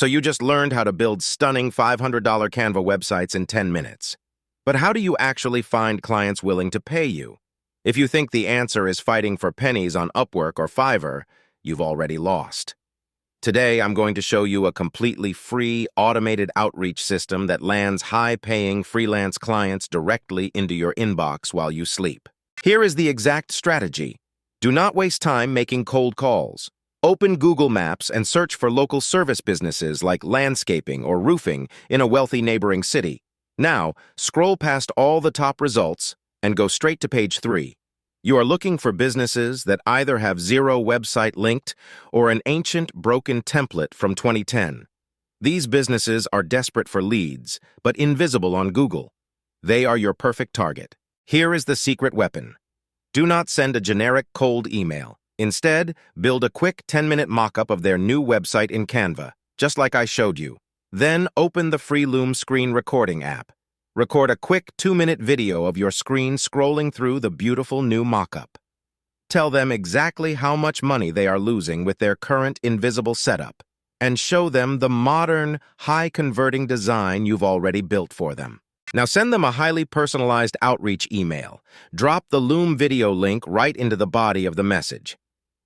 So you just learned how to build stunning $500 Canva websites in 10 minutes. But how do you actually find clients willing to pay you? If you think the answer is fighting for pennies on Upwork or Fiverr, you've already lost. Today, I'm going to show you a completely free, automated outreach system that lands high-paying freelance clients directly into your inbox while you sleep. Here is the exact strategy. Do not waste time making cold calls. Open Google Maps and search for local service businesses like landscaping or roofing in a wealthy neighboring city. Now, scroll past all the top results and go straight to page 3. You are looking for businesses that either have zero website linked or an ancient, broken template from 2010. These businesses are desperate for leads, but invisible on Google. They are your perfect target. Here is the secret weapon. Do not send a generic cold email. Instead, build a quick 10-minute mock-up of their new website in Canva, just like I showed you. Then open the free Loom screen recording app. Record a quick 2-minute video of your screen scrolling through the beautiful new mock-up. Tell them exactly how much money they are losing with their current invisible setup, and show them the modern, high-converting design you've already built for them. Now send them a highly personalized outreach email. Drop the Loom video link right into the body of the message.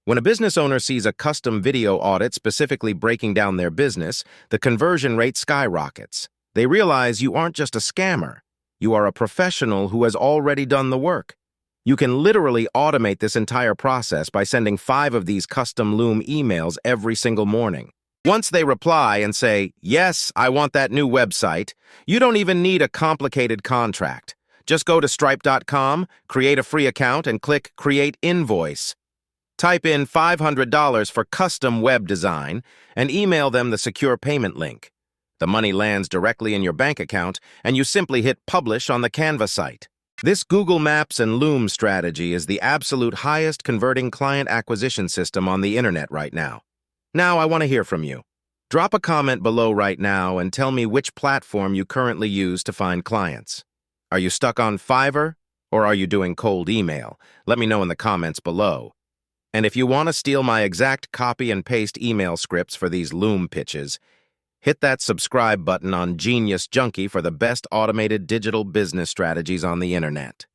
When a business owner sees a custom video audit specifically breaking down their business, the conversion rate skyrockets. They realize you aren't just a scammer. You are a professional who has already done the work. You can literally automate this entire process by sending 5 of these custom Loom emails every single morning. Once they reply and say, "Yes, I want that new website," you don't even need a complicated contract. Just go to stripe.com, create a free account, and click Create Invoice. Type in $500 for custom web design and email them the secure payment link. The money lands directly in your bank account, and you simply hit Publish on the Canva site. This Google Maps and Loom strategy is the absolute highest converting client acquisition system on the internet right now. Now, I want to hear from you. Drop a comment below right now and tell me which platform you currently use to find clients. Are you stuck on Fiverr, or are you doing cold email? Let me know in the comments below. And if you want to steal my exact copy and paste email scripts for these Loom pitches, hit that subscribe button on Junkie for the best automated digital business strategies on the internet.